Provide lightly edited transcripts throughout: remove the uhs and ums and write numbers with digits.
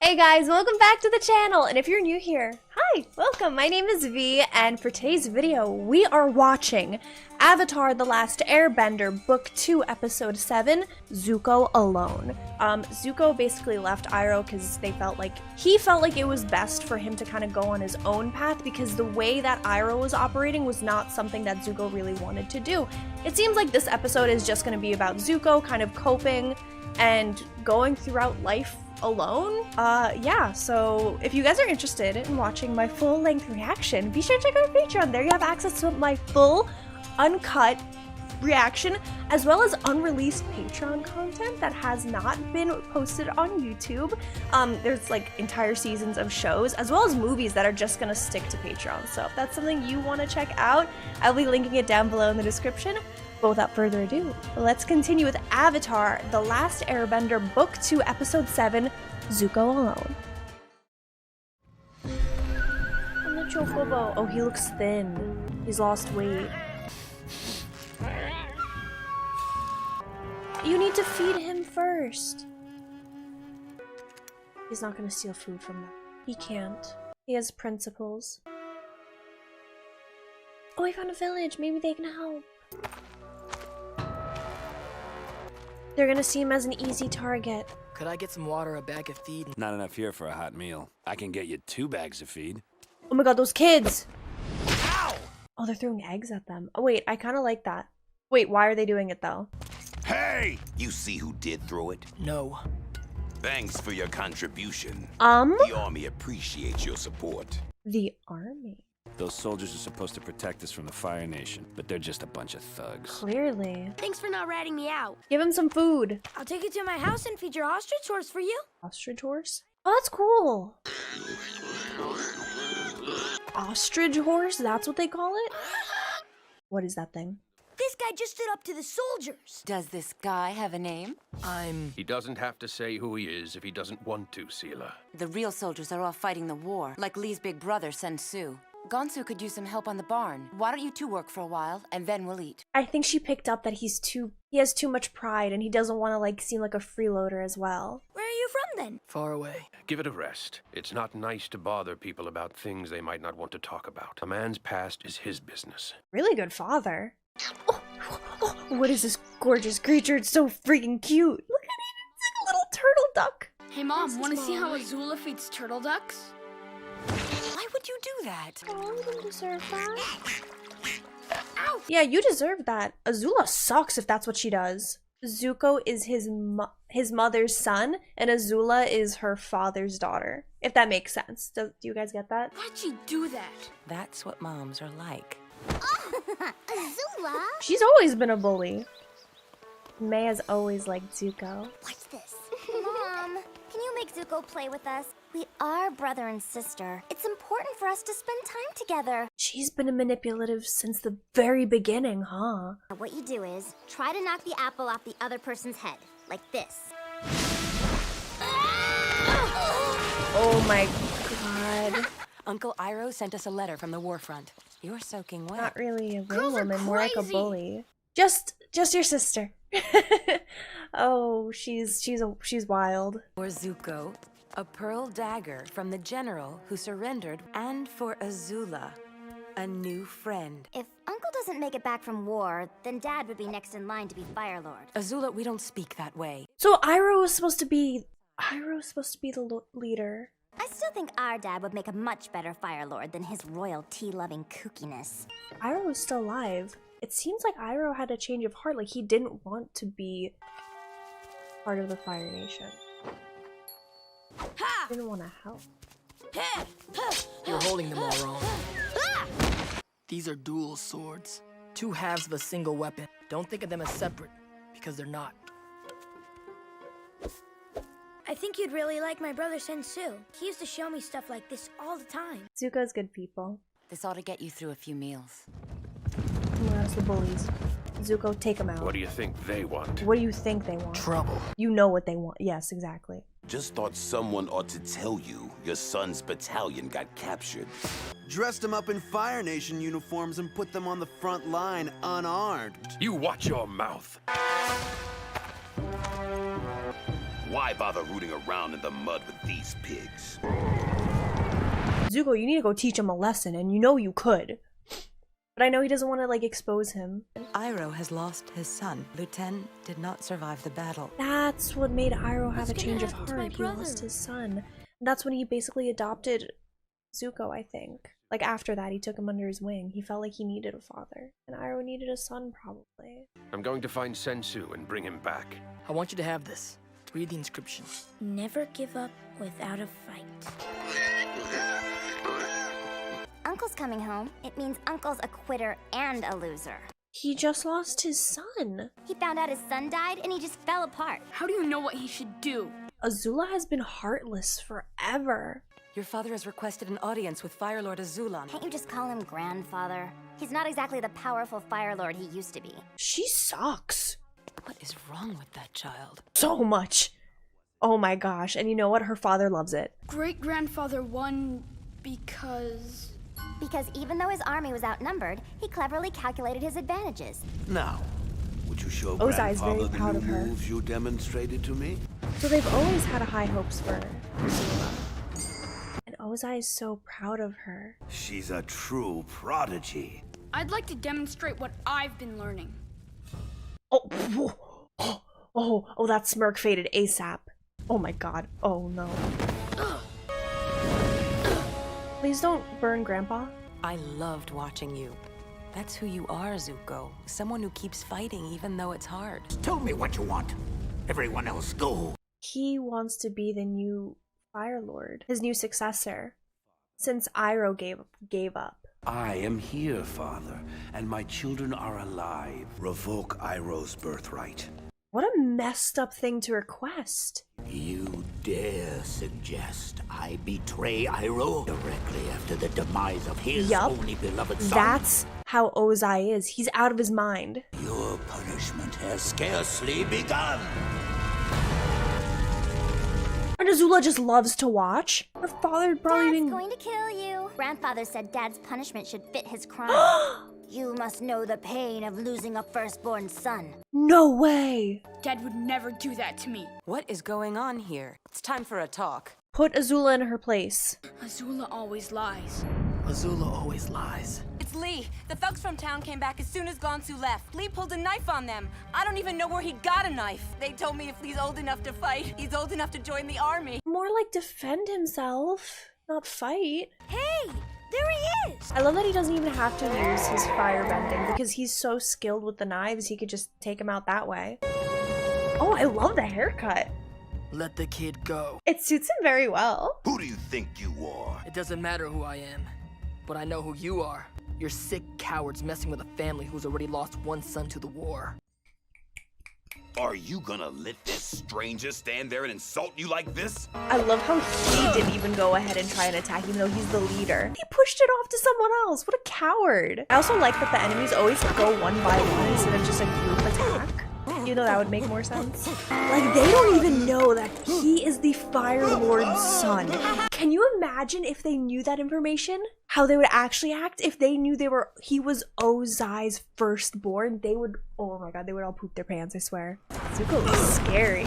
Hey guys, welcome back to the channel, and if you're new here, hi, welcome. My name is V, and for today's video, we are watching Avatar: The Last Airbender, Book 2, Episode 7, Zuko Alone. Zuko basically left Iroh because he felt like it was best for him to kind of go on his own path because the way that Iroh was operating was not something that Zuko really wanted to do. It seems like this episode is just going to be about Zuko kind of coping and going throughout life alone. Yeah, so if you guys are interested in watching my full-length reaction, be sure to check out Patreon. There you have access to my full, uncut reaction, as well as unreleased Patreon content that has not been posted on YouTube. There's like entire seasons of shows, as well as movies that are just gonna stick to Patreon. So if that's something you want to check out, I'll be linking it down below in the description. But without further ado, let's continue with Avatar: The Last Airbender, Book 2, Episode 7, Zuko Alone. I'm the Chocobo. Oh, he looks thin. He's lost weight. You need to feed him first. He's not gonna steal food from them. He can't. He has principles. Oh, I found a village. Maybe they can help. They're gonna see him as an easy target. Could I get some water, a bag of feed? Not enough here for a hot meal. I can get you 2 bags of feed. Oh my god, those kids! Ow! Oh, they're throwing eggs at them. Oh wait, I kind of like that. Wait, why are they doing it though? Hey! You see who did throw it? No. Thanks for your contribution. The The army appreciates your support. army. Those soldiers are supposed to protect us from the Fire Nation, but they're just a bunch of thugs. Clearly. Thanks for not ratting me out. Give him some food. I'll take you to my house and feed your ostrich horse for you. Ostrich horse? Oh, that's cool. Ostrich horse? That's what they call it? What is that thing? This guy just stood up to the soldiers. Does this guy have a name? He doesn't have to say who he is if he doesn't want to, Seela. The real soldiers are all fighting the war, like Lee's big brother, Sensu. Gonsu could use some help on the barn. Why don't you two work for a while, and then we'll eat. I think she picked up that he has too much pride and he doesn't want to like seem like a freeloader as well. Where are you from then? Far away. Give it a rest. It's not nice to bother people about things they might not want to talk about. A man's past is his business. Really good father. Oh, what is this gorgeous creature? It's so freaking cute. Look at it. It's like a little turtle duck. Hey mom, want to see how Azula feeds turtle ducks? Why would you do that? Oh, you don't deserve that. Ow! Yeah, you deserve that. Azula sucks if that's what she does. Zuko is his mother's son, and Azula is her father's daughter. If that makes sense. Do you guys get that? Why'd she do that? That's what moms are like. Azula? She's always been a bully. May has always liked Zuko. What's this? Mom, can you make Zuko play with us? We are brother and sister. It's important for us to spend time together. She's been manipulative since the very beginning, huh? What you do is try to knock the apple off the other person's head, like this. Oh my god. Uncle Iroh sent us a letter from the war front. You're soaking wet. Not really a real Girls are woman, more like a crazy. bully. Just your sister. Oh, she's wild. For Zuko, a pearl dagger from the general who surrendered, and for Azula, a new friend. If Uncle doesn't make it back from war, then Dad would be next in line to be Fire Lord. Azula, we don't speak that way. So Iroh was supposed to be the leader. I still think our dad would make a much better Fire Lord than his royal tea-loving kookiness. Iroh is still alive. It seems like Iroh had a change of heart, like he didn't want to be part of the Fire Nation. He didn't want to help. You're holding them all wrong. These are dual swords. 2 halves of a single weapon. Don't think of them as separate, because they're not. I think you'd really like my brother Sensu. He used to show me stuff like this all the time. Zuko's good people. This ought to get you through a few meals. Where's the bullies? Zuko, take them out. What do you think they want? What do you think they want? Trouble. You know what they want. Yes, exactly. Just thought someone ought to tell you your son's battalion got captured. Dressed them up in Fire Nation uniforms and put them on the front line unarmed. You watch your mouth. Why bother rooting around in the mud with these pigs? Zuko, you need to go teach him a lesson, and you know you could. But I know he doesn't want to, like, expose him. Iroh has lost his son. Lieutenant did not survive the battle. That's what made Iroh have a change of happen to my heart. He brother? lost his son. And that's when he basically adopted Zuko, I think. Like, after that, he took him under his wing. He felt like he needed a father. And Iroh needed a son, probably. I'm going to find Sensu and bring him back. I want you to have this. Read the inscription. Never give up without a fight. Uncle's coming home. It means Uncle's a quitter and a loser. He just lost his son. He found out his son died and he just fell apart. How do you know what he should do? Azula has been heartless forever. Your father has requested an audience with Fire Lord Azula. Can't you just call him grandfather? He's not exactly the powerful Fire Lord he used to be. She sucks. What is wrong with that child? So much. Oh my gosh. And you know what? Her father loves it. Great-grandfather won because... Because even though his army was outnumbered, he cleverly calculated his advantages. Now, would you show Ozai's very Grandfather proud the of new her. moves you demonstrated to me? So they've always had high hopes for Azula. And Ozai is so proud of her. She's a true prodigy. I'd like to demonstrate what I've been learning. Oh, that smirk faded ASAP. Oh my god. Oh no. Please don't burn Grandpa. I loved watching you. That's who you are, Zuko. Someone who keeps fighting even though it's hard. Tell me what you want. Everyone else go. He wants to be the new Fire Lord, his new successor, since Iroh gave up. I am here, Father, and my children are alive. Revoke Iroh's birthright. What a messed up thing to request. You dare suggest I betray Iroh directly after the demise of his only beloved son? That's how Ozai is. He's out of his mind. Your punishment has scarcely begun. And Azula just loves to watch. Her father probably Dad's going to kill you. Grandfather said Dad's punishment should fit his crime. You must know the pain of losing a firstborn son. No way. Dad would never do that to me. What is going on here? It's time for a talk. Put Azula in her place. Azula always lies. Azula always lies. It's Lee. The thugs from town came back as soon as Gonsu left. Lee pulled a knife on them. I don't even know where he got a knife. They told me if Lee's old enough to fight, he's old enough to join the army. More like defend himself, not fight. Hey, there he is! I love that he doesn't even have to use his fire bending because he's so skilled with the knives, he could just take him out that way. Oh, I love the haircut. Let the kid go. It suits him very well. Who do you think you are? It doesn't matter who I am, but I know who you are. You're sick cowards messing with a family who's already lost one son to the war. Are you gonna let this stranger stand there and insult you like this? I love how he didn't even go ahead and try and attack even though he's the leader. He pushed it off to someone else. What a coward. I also like that the enemies always go one by one instead of just a group attack. You know that would make more sense. Like, they don't even know that he is the Fire Lord's son. Can you imagine if they knew that information? How they would actually act if they knew he was Ozai's firstborn? They would, oh my god, they would all poop their pants, I swear. Zuko is scary.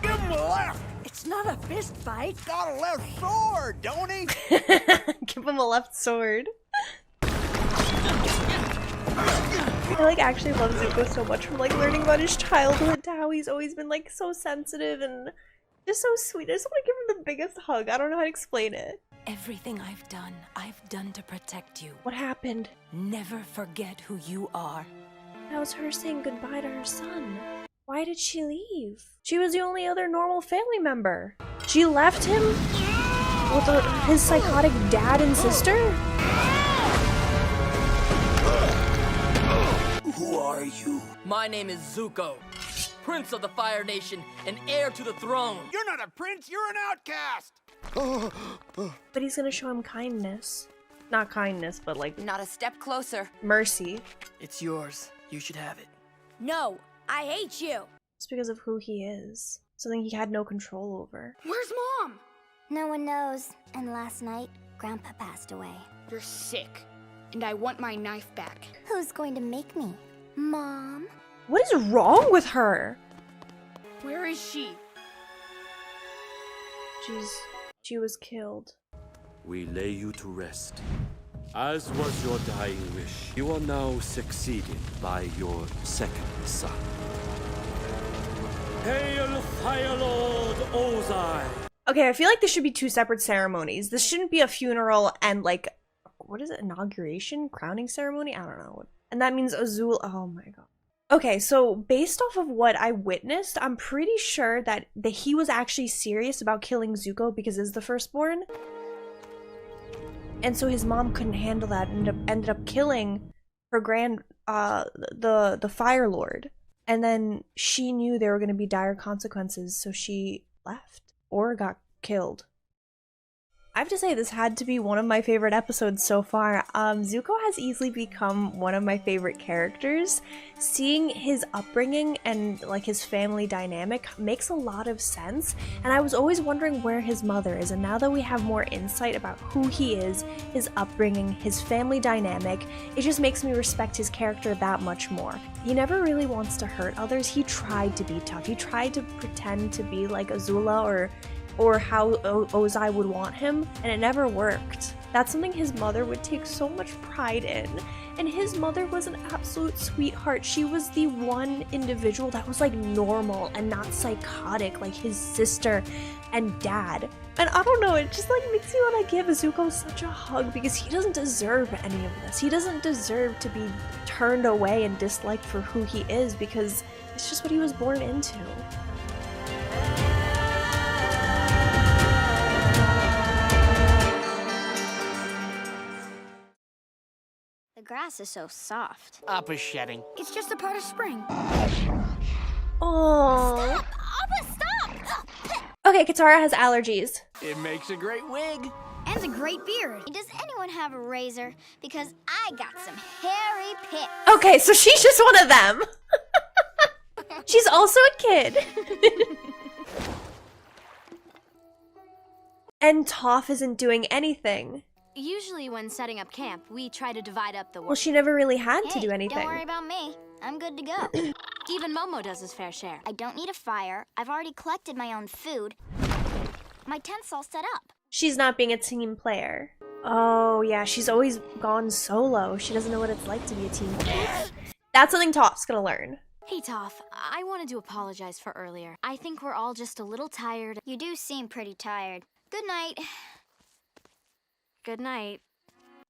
Give him a left. It's not a fist fight. Got a left sword, don't he? Give him a left sword. I like actually love Zuko so much from like learning about his childhood to how he's always been like so sensitive and just so sweet. I just want to give him the biggest hug. I don't know how to explain it. Everything I've done to protect you. What happened? Never forget who you are. That was her saying goodbye to her son. Why did she leave? She was the only other normal family member. She left him with his psychotic dad and sister? Who are you? My name is Zuko, Prince of the Fire Nation and heir to the throne. You're not a prince, you're an outcast. But he's gonna show him kindness. Not kindness, but like Not a step closer. mercy. It's yours. You should have it. No, I hate you. Just because of who he is. Something he had no control over. Where's Mom? No one knows. And last night, Grandpa passed away. You're sick, and I want my knife back. Who's going to make me? Mom? What is wrong with her? Where is she? She was killed. We lay you to rest. As was your dying wish, you are now succeeded by your second son. Hail Fire Lord Ozai! Okay, I feel like this should be two separate ceremonies. This shouldn't be a funeral and like, what is it, inauguration? Crowning ceremony? I don't know. And that means Azul, oh my god. Okay, so based off of what I witnessed, I'm pretty sure that he was actually serious about killing Zuko because he's the firstborn. And so his mom couldn't handle that and ended up killing her the Fire Lord. And then she knew there were going to be dire consequences, so she left or got killed. I have to say, this had to be one of my favorite episodes so far. Zuko has easily become one of my favorite characters. Seeing his upbringing and like his family dynamic makes a lot of sense, and I was always wondering where his mother is, and now that we have more insight about who he is, his upbringing, his family dynamic, it just makes me respect his character that much more. He never really wants to hurt others. He tried to be tough. He tried to pretend to be like Azula or how Ozai would want him, and it never worked. That's something his mother would take so much pride in. And his mother was an absolute sweetheart. She was the one individual that was like normal and not psychotic like his sister and dad. And I don't know, it just like makes me want to give Zuko such a hug because he doesn't deserve any of this. He doesn't deserve to be turned away and disliked for who he is because it's just what he was born into. The grass is so soft. Appa's shedding. It's just a part of spring. Oh. Stop! Appa, stop! Okay, Katara has allergies. It makes a great wig. And a great beard. Does anyone have a razor? Because I got some hairy pits. Okay, so she's just one of them. She's also a kid. And Toph isn't doing anything. Usually when setting up camp, we try to divide up the work. Well, she never really had to do Hey, anything. don't worry about me. I'm good to go. Even Momo does his fair share. I don't need a fire. I've already collected my own food. My tent's all set up. She's not being a team player. Oh, yeah, she's always gone solo. She doesn't know what it's like to be a team player. That's something Toph's gonna learn. Hey, Toph, I wanted to apologize for earlier. I think we're all just a little tired. You do seem pretty tired. Good night. Good night.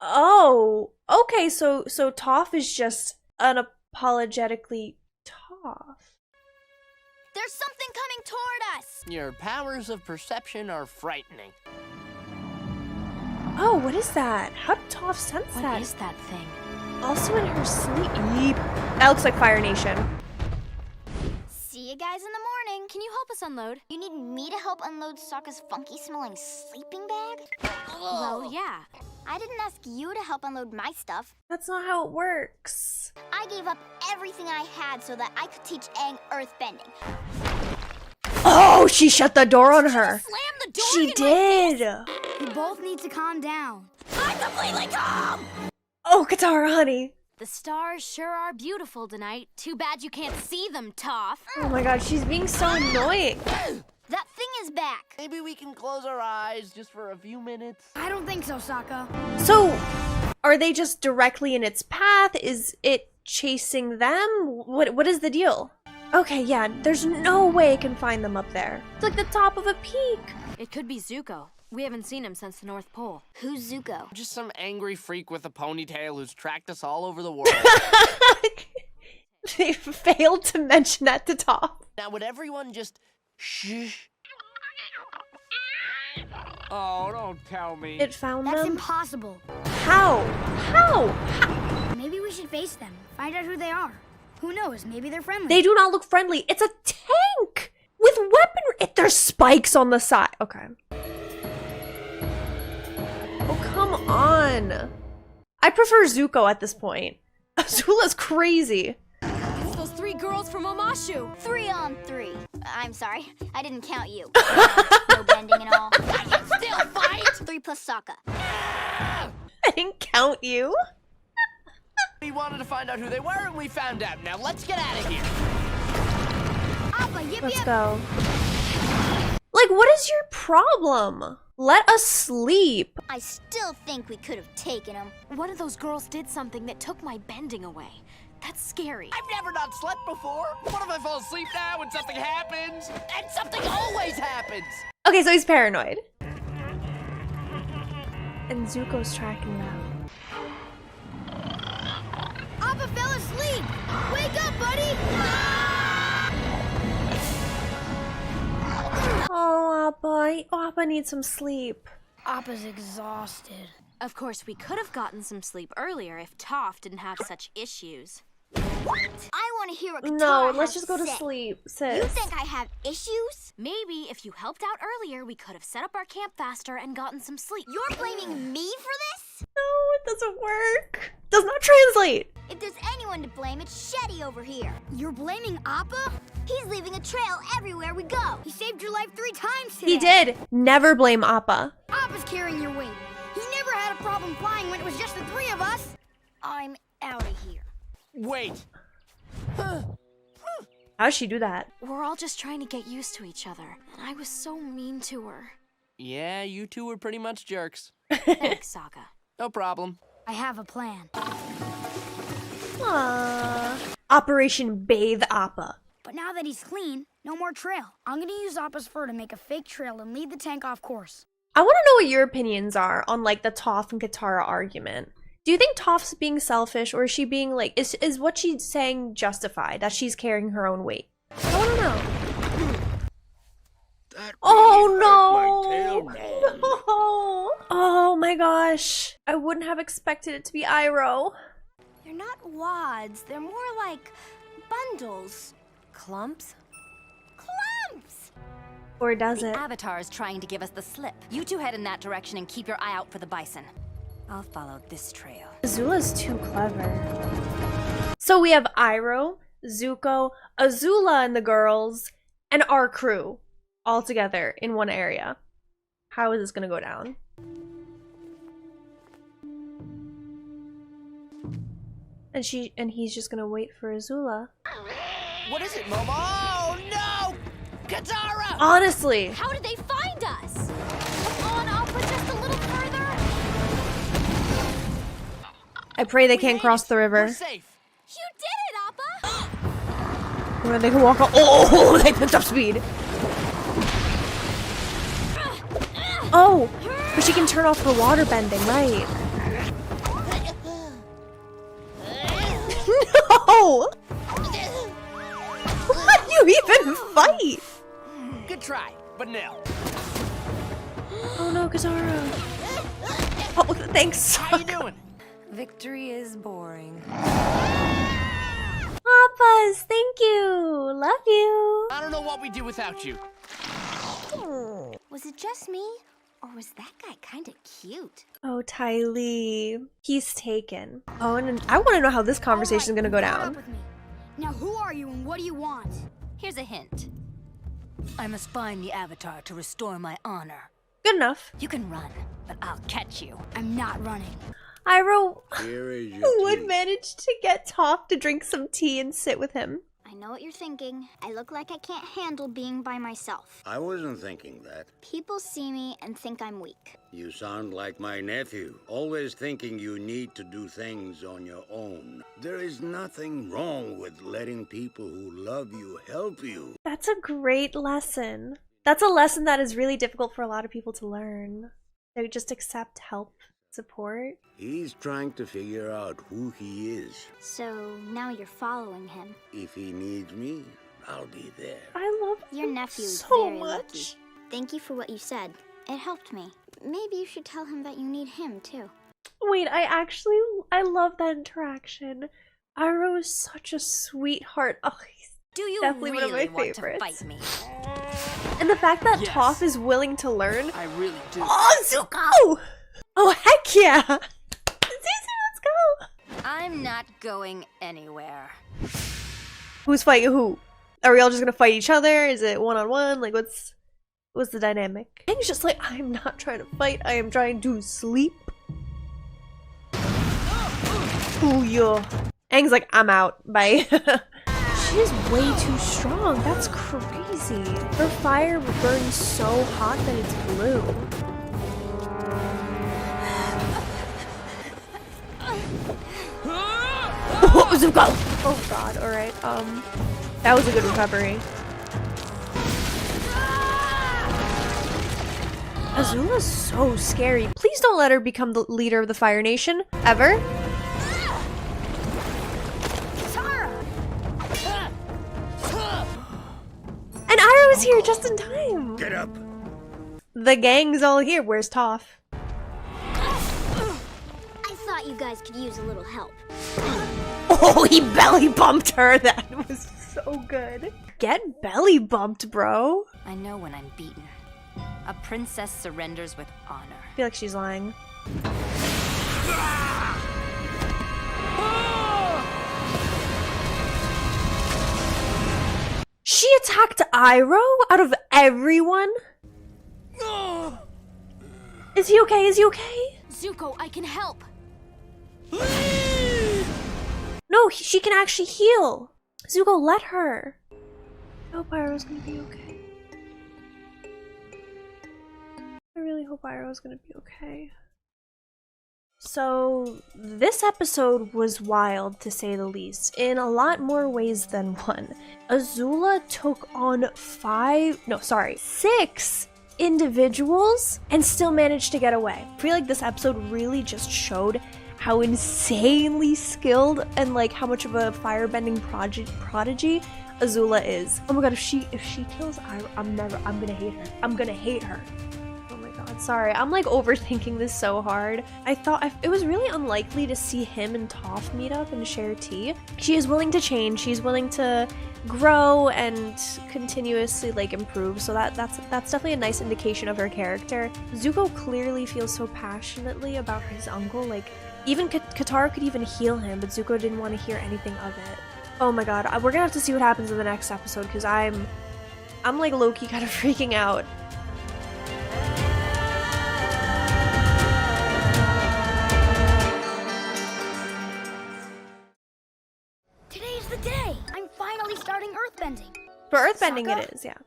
Oh, okay, so Toph is just unapologetically Toph. There's something coming toward us! Your powers of perception are frightening. Oh, what is that? How did Toph sense that? What is that thing? Also in her sleep. Yeep. That looks like Fire Nation. See you guys in the morning. Can you help us unload? You need me to help unload Sokka's funky-smelling sleeping bag? Well, yeah. I didn't ask you to help unload my stuff. That's not how it works. I gave up everything I had so that I could teach Aang earthbending. Oh, she shut the door on her. Slam the door She in my did. face. You both need to calm down. I'm completely calm! Oh, Katara, honey. The stars sure are beautiful tonight. Too bad you can't see them, Toph. Oh my god, she's being so annoying. That thing is back. Maybe we can close our eyes just for a few minutes. I don't think so, Sokka. So, are they just directly in its path? Is it chasing them? What is the deal? Okay, yeah, there's no way it can find them up there. It's like the top of a peak. It could be Zuko. We haven't seen him since the North Pole. Who's Zuko? Just some angry freak with a ponytail who's tracked us all over the world. They failed to mention that to Toph. Now would everyone just shh? Oh, don't tell me. It found That's them? impossible. How? How? Maybe we should face them. Find out who they are. Who knows? Maybe they're friendly. They do not look friendly. It's a tank with weaponry. There's spikes on the side. Okay. Oh, come on. I prefer Zuko at this point. Azula's crazy. It's those three girls from Omashu. 3 on 3. I'm sorry, I didn't count you. No bending and all. I can still fight! 3 plus Sokka. I didn't count you. We wanted to find out who they were and we found out. Now let's get out of here. Let's go. Like, what is your problem? Let us sleep. I still think we could have taken him. One of those girls did something that took my bending away. That's scary. I've never not slept before. What if I fall asleep now and something happens? And something always happens. Okay, so he's paranoid. And Zuko's tracking them. Appa fell asleep! Wake up, buddy! Oh, Appa. Appa needs some sleep. Appa's exhausted. Of course, we could have gotten some sleep earlier if Toph didn't have such issues. What? I want to hear what Katara No, has let's just go to say. sleep, sis. You think I have issues? Maybe if you helped out earlier, we could have set up our camp faster and gotten some sleep. You're blaming me for this? No, it doesn't work. Does not translate. If there's anyone to blame, it's Shetty over here. You're blaming Appa? He's leaving a trail everywhere we go. He saved your life 3 times today. He did. Never blame Appa. Appa's carrying your weight. He never had a problem flying when it was just the 3 of us. I'm out of here. Wait. How'd she do that? We're all just trying to get used to each other, and I was so mean to her. Yeah, you two were pretty much jerks. Thanks, Saga. No problem. I have a plan. Aww. Operation Bathe Appa. But now that he's clean, no more trail. I'm gonna use Appa's fur to make a fake trail and lead the tank off course. I want to know what your opinions are on like the Toph and Katara argument. Do you think Toph's being selfish, or is she being like, is what she's saying justified, that she's carrying her own weight? I want to know. Oh no! No! Oh my gosh. I wouldn't have expected it to be Iroh. They're not wads, they're more like bundles. Clumps? Clumps! Or does The it? Avatar is trying to give us the slip. You two head in that direction and keep your eye out for the bison. I'll follow this trail. Azula's too clever. So we have Iroh, Zuko, Azula and the girls, and our crew all together in one area. How is this gonna go down? And he's just gonna wait for Azula. What is it, Momo? Oh no! Katara! Honestly. How did they find us? Come on, Appa, just a little further. I pray they can't cross the river. We're safe. You did it, Appa! Where they can walk on. Oh, they picked up speed. Oh, but she can turn off her water bending, right? No! Why do you even fight? Good try, but no. Oh no, Katara. Oh, thanks. How you doing? Victory is boring. Papas, thank you. Love you. I don't know what we do without you. Was it just me? Or was that guy kind of cute? Oh, Ty Lee. He's taken. Oh, and I want to know how this conversation is going to go down. Now who are you and what do you want? Here's a hint. I must find the Avatar to restore my honor. Good enough. You can run, but I'll catch you. I'm not running. Iroh Here is your would tea. manage to get Toph to drink some tea and sit with him. I know what you're thinking. I look like I can't handle being by myself. I wasn't thinking that. People see me and think I'm weak. You sound like my nephew, always thinking you need to do things on your own. There is nothing wrong with letting people who love you help you. That's a great lesson. That's a lesson that is really difficult for a lot of people to learn. They just accept help, support. He's trying to figure out who he is. So now you're following him. If he needs me, I'll be there. I love Your nephew is so very much. lucky. Thank you for what you said. It helped me. Maybe you should tell him that you need him too. Wait, I love that interaction. Iroh is such a sweetheart. Oh, he's Do you definitely really one of my want favorites. to fight me? And the fact that Yes. Toph is willing to learn. I really do. Oh, Zuko! Oh, heck yeah! Zuzu, let's go! I'm not going anywhere. Who's fighting who? Are we all just gonna fight each other? Is it one-on-one? Like, what's the dynamic? Aang's just like, I'm not trying to fight, I am trying to sleep. Ooh, yeah. Aang's like, I'm out. Bye. She is way too strong. That's crazy. Her fire burns so hot that it's blue. Zuko! Oh god, alright. That was a good recovery. Azula's so scary. Please don't let her become the leader of the Fire Nation. Ever. And Iroh is here just in time. Get up. The gang's all here. Where's Toph? I thought you guys could use a little help. Oh, he belly bumped her. That was so good. Get belly bumped, bro. I know when I'm beaten. A princess surrenders with honor. I feel like she's lying. She attacked Iroh out of everyone? Is he okay? Is he okay? Zuko, I can help. No, she can actually heal. Zuko, let her. I hope Iroh's gonna be okay. I really hope Iroh's gonna be okay. So, this episode was wild, to say the least, in a lot more ways than one. Azula took on 6 individuals and still managed to get away. I feel like this episode really just showed how insanely skilled and like how much of a firebending prodigy Azula is. Oh my god, if she kills Iroh, I'm gonna hate her. I'm gonna hate her. Oh my god, sorry. I'm like overthinking this so hard. I thought it was really unlikely to see him and Toph meet up and share tea. She is willing to change. She's willing to grow and continuously like improve. So that's definitely a nice indication of her character. Zuko clearly feels so passionately about his uncle. Like even Katara could even heal him, but Zuko didn't want to hear anything of it. Oh my god, we're gonna have to see what happens in the next episode because I'm like low-key kind of freaking out. Today's the day. I'm finally starting earthbending. For earthbending it is, yeah.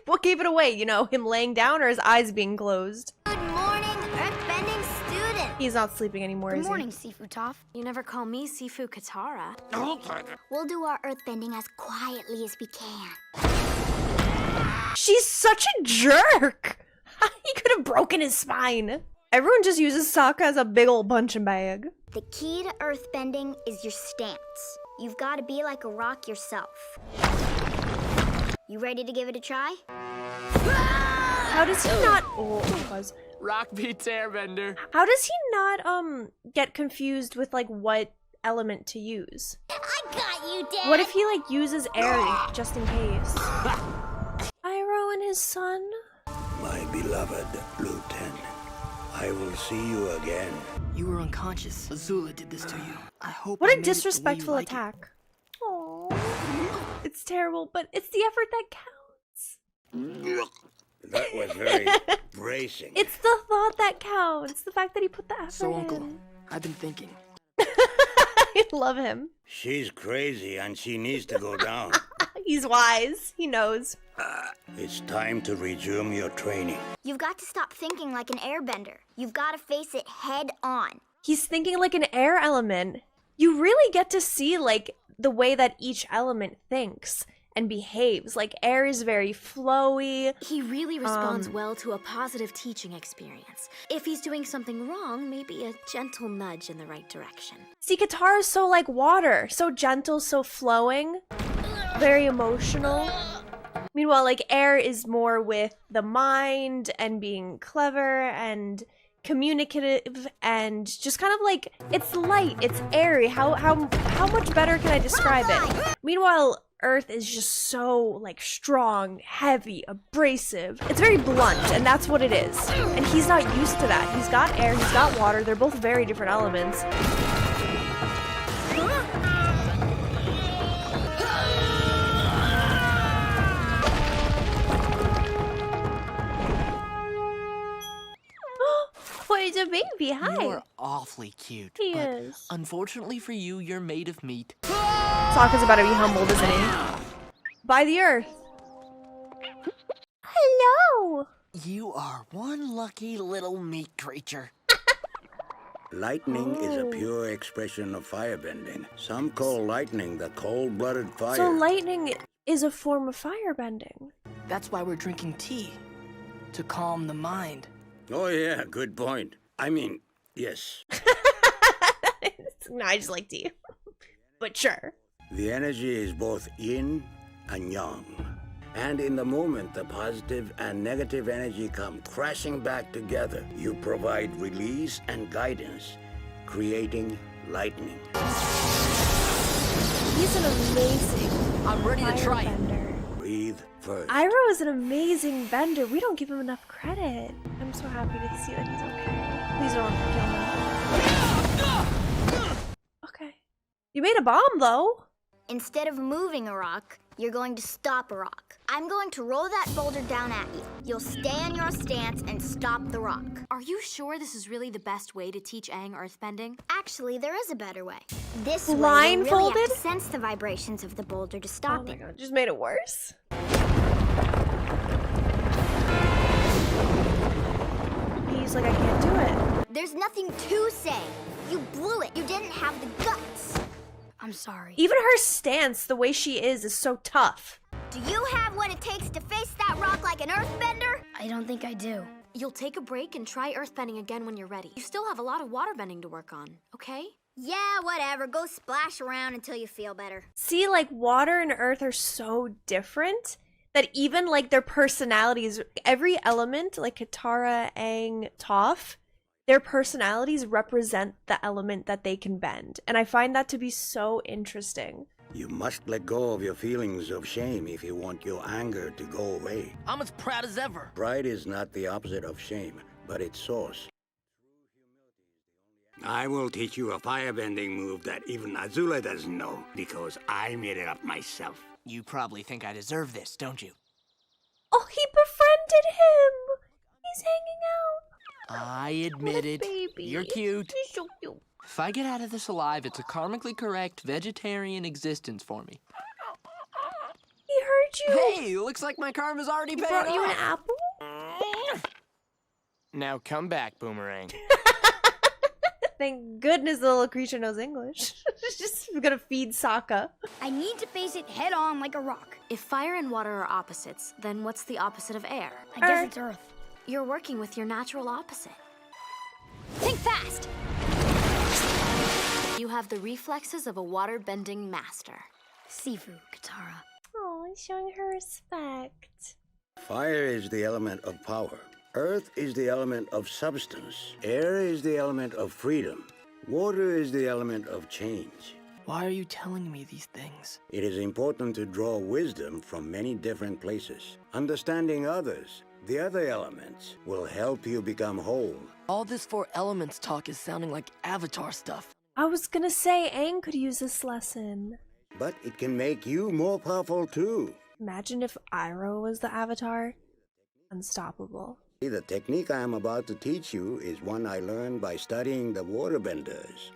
What gave it away, you know, him laying down or his eyes being closed? Good morning, earthbending student. He's not sleeping anymore, Good is he? morning, Sifu Toph. You never call me Sifu Katara. We'll do our earthbending as quietly as we can. She's such a jerk! He could have broken his spine. Everyone just uses Sokka as a big old punching bag. The key to earthbending is your stance. You've got to be like a rock yourself. You ready to give it a try? How does he not? Oh, it was. Rock beats Airbender. How does he not get confused with like what element to use? I got you, Dad. What if he like uses air just in case? Iroh and his son. My beloved Lieutenant, I will see you again. You were unconscious. Azula did this to you. I hope. What I a made it the way you disrespectful like it. attack. Oh, it's terrible, but it's the effort that counts. That was very bracing. It's the thought that counts. The fact that he put the effort So, Uncle, in. I've been thinking. I love him. She's crazy and she needs to go down. He's wise. He knows. It's time to resume your training. You've got to stop thinking like an airbender. You've got to face it head on. He's thinking like an air element. You really get to see like the way that each element thinks and behaves. Like air is very flowy. He really responds well to a positive teaching experience. If he's doing something wrong, maybe a gentle nudge in the right direction. See, Katara is so like water. So gentle, so flowing. Very emotional. Meanwhile, like air is more with the mind and being clever and communicative and just kind of like, it's light, it's airy. How much better can I describe it? Meanwhile, Earth is just so like strong, heavy, abrasive. It's very blunt, and that's what it is. And he's not used to that. He's got air, he's got water. They're both very different elements. Boy, the baby, hi. You're awfully cute. He but is. unfortunately for you, you're made of meat. Sokka's about to be humbled, isn't he? By the earth. Hello! You are one lucky little meat creature. Lightning is a pure expression of firebending. Some call lightning the cold-blooded fire. So lightning is a form of firebending. That's why we're drinking tea. To calm the mind. Oh yeah, good point. I mean, yes. No, I just like tea. But sure. The energy is both yin and yang. And in the moment, the positive and negative energy come crashing back together. You provide release and guidance, creating lightning. He's an amazing I'm ready to try it. bender. Breathe first. Iroh is an amazing bender. We don't give him enough credit. I'm so happy to see that he's okay. Please don't kill him. Okay. You made a bomb, though. Instead of moving a rock, you're going to stop a rock. I'm going to roll that boulder down at you. You'll stay in your stance and stop the rock. Are you sure this is really the best way to teach Aang earthbending? Actually, there is a better way. This way, you Blindfolded? really have to sense the vibrations of the boulder to stop Oh my it. god, just made it worse. He's like, I can't do it. There's nothing to say. You blew it. You didn't have the guts. I'm sorry. Even her stance, the way she is so tough. Do you have what it takes to face that rock like an earthbender? I don't think I do. You'll take a break and try earthbending again when you're ready. You still have a lot of waterbending to work on, okay? Yeah, whatever. Go splash around until you feel better. See, like, water and earth are so different that even, like, their personalities, every element, like Katara, Aang, Toph, their personalities represent the element that they can bend. And I find that to be so interesting. You must let go of your feelings of shame if you want your anger to go away. I'm as proud as ever. Pride is not the opposite of shame, but its source. I will teach you a firebending move that even Azula doesn't know, because I made it up myself. You probably think I deserve this, don't you? Oh, he befriended him! He's hanging out. I admit it. Baby. You're cute. He's so cute. If I get out of this alive, it's a karmically correct vegetarian existence for me. He heard you. Hey, looks like my karma's already paid Brought you an off. apple? Now come back, Boomerang. Thank goodness the little creature knows English. She's just gonna feed Sokka. I need to face it head on like a rock. If fire and water are opposites, then what's the opposite of air? I guess it's earth. You're working with your natural opposite. Think fast! You have the reflexes of a waterbending master. Sifu, Katara. Oh, he's showing her respect. Fire is the element of power. Earth is the element of substance. Air is the element of freedom. Water is the element of change. Why are you telling me these things? It is important to draw wisdom from many different places. Understanding others, the other elements, will help you become whole. All this four elements talk is sounding like Avatar stuff. I was gonna say Aang could use this lesson. But it can make you more powerful too. Imagine if Iroh was the Avatar. Unstoppable. The technique I am about to teach you is one I learned by studying the waterbenders.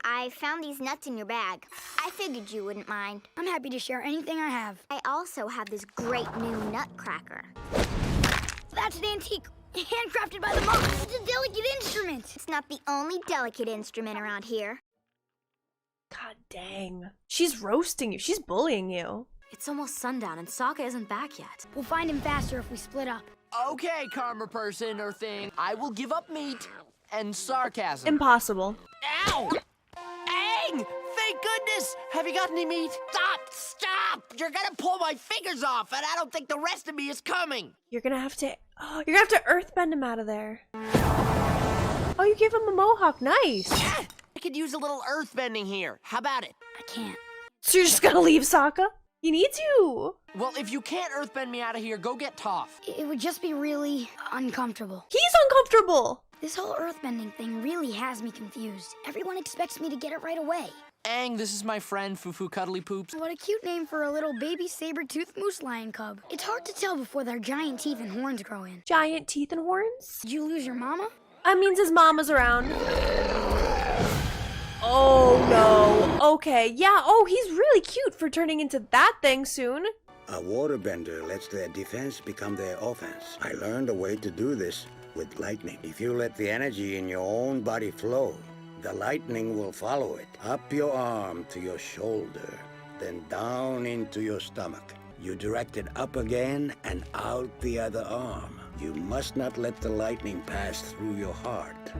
I found these nuts in your bag. I figured you wouldn't mind. I'm happy to share anything I have. I also have this great new nutcracker. That's an antique. Handcrafted by the monks. It's a delicate instrument. It's not the only delicate instrument around here. God dang. She's roasting you. She's bullying you. It's almost sundown and Sokka isn't back yet. We'll find him faster if we split up. Okay, karma person or thing. I will give up meat and sarcasm. Impossible. Ow! Aang! Thank goodness! Have you got any meat? Stop! Stop! You're gonna pull my fingers off, and I don't think the rest of me is coming. You're gonna have to earthbend him out of there. Oh, you gave him a mohawk. Nice. I could use a little earthbending here. How about it? I can't. So you're just gonna leave Sokka? He needs you. Well, if you can't earthbend me out of here, go get Toph. It would just be really uncomfortable. He's uncomfortable. This whole earthbending thing really has me confused. Everyone expects me to get it right away. Aang, this is my friend, Fufu Cuddly Poops. What a cute name for a little baby saber-toothed moose lion cub. It's hard to tell before their giant teeth and horns grow in. Giant teeth and horns? Did you lose your mama? That means his mama's around. Oh no. Okay, yeah. Oh, he's really cute for turning into that thing soon. A waterbender lets their defense become their offense. I learned a way to do this with lightning. If you let the energy in your own body flow, the lightning will follow it. Up your arm to your shoulder, then down into your stomach. You direct it up again and out the other arm. You must not let the lightning pass through your heart,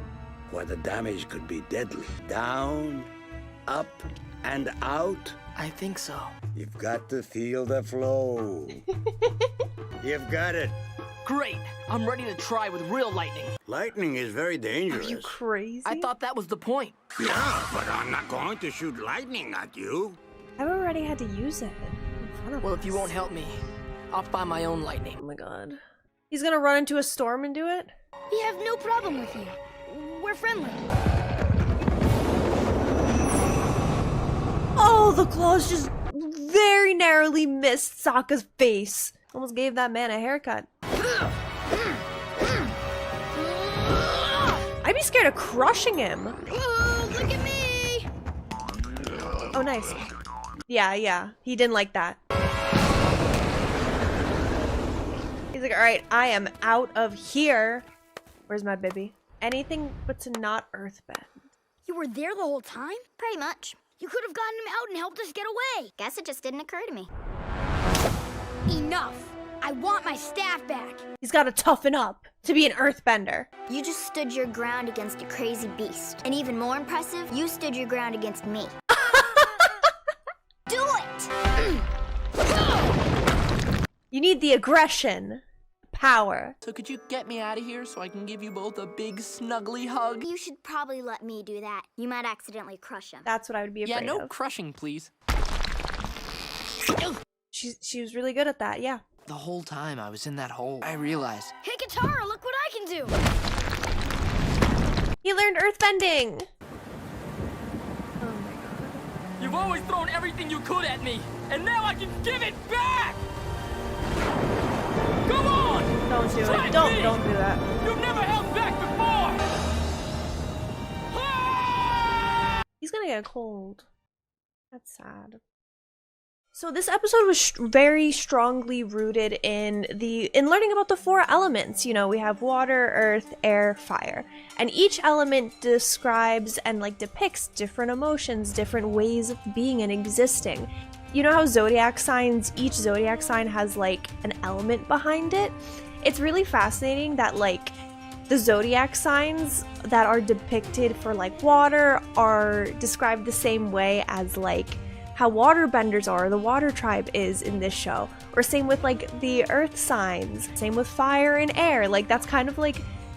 where the damage could be deadly. Down, up, and out. I think so. You've got to feel the flow. You've got it. Great! I'm ready to try with real lightning. Lightning is very dangerous. Are you crazy? I thought that was the point. Yeah, but I'm not going to shoot lightning at you. I've already had to use it in front of Well, us. if you won't help me, I'll find my own lightning. Oh my god. He's gonna run into a storm and do it? We have no problem with you. We're friendly. Oh, the claws just very narrowly missed Sokka's face. Almost gave that man a haircut. I'd be scared of crushing him. Oh, look at me! Oh, nice. Yeah. He didn't like that. He's like, alright, I am out of here. Where's my baby? Anything but to not earthbend. You were there the whole time? Pretty much. You could have gotten him out and helped us get away. Guess it just didn't occur to me. Enough. I want my staff back. He's gotta toughen up to be an earthbender. You just stood your ground against a crazy beast. And even more impressive, you stood your ground against me. Do it! You need the aggression. Power. So could you get me out of here so I can give you both a big snuggly hug? You should probably let me do that. You might accidentally crush him. That's what I would be afraid Yeah, no of. crushing, please. She was really good at that, yeah. The whole time I was in that hole, I realized. Hey, Katara, look what I can do. He learned earthbending. You've always thrown everything you could at me, and now I can give it back! Come on! Don't do it. Don't do that. You've never held back before! He's gonna get cold. That's sad. So this episode was very strongly rooted in learning about the 4 elements. You know, we have water, earth, air, fire. And each element describes and like depicts different emotions, different ways of being and existing. You know how zodiac signs, each zodiac sign has like an element behind it? It's really fascinating that like the zodiac signs that are depicted for like water are described the same way as like how waterbenders are, the water tribe is in this show. Or same with like the earth signs, same with fire and air. Like that's kind of like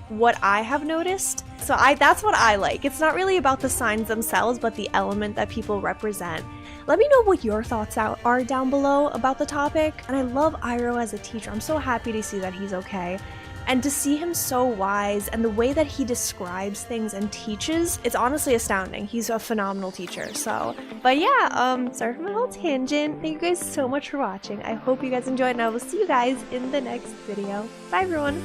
what I have noticed. So that's what I like. It's not really about the signs themselves, but the element that people represent. Let me know what your thoughts are down below about the topic. And I love Iroh as a teacher. I'm so happy to see that he's okay. And to see him so wise and the way that he describes things and teaches, it's honestly astounding. He's a phenomenal teacher. So, but yeah, sorry for my whole tangent. Thank you guys so much for watching. I hope you guys enjoyed and I will see you guys in the next video. Bye everyone.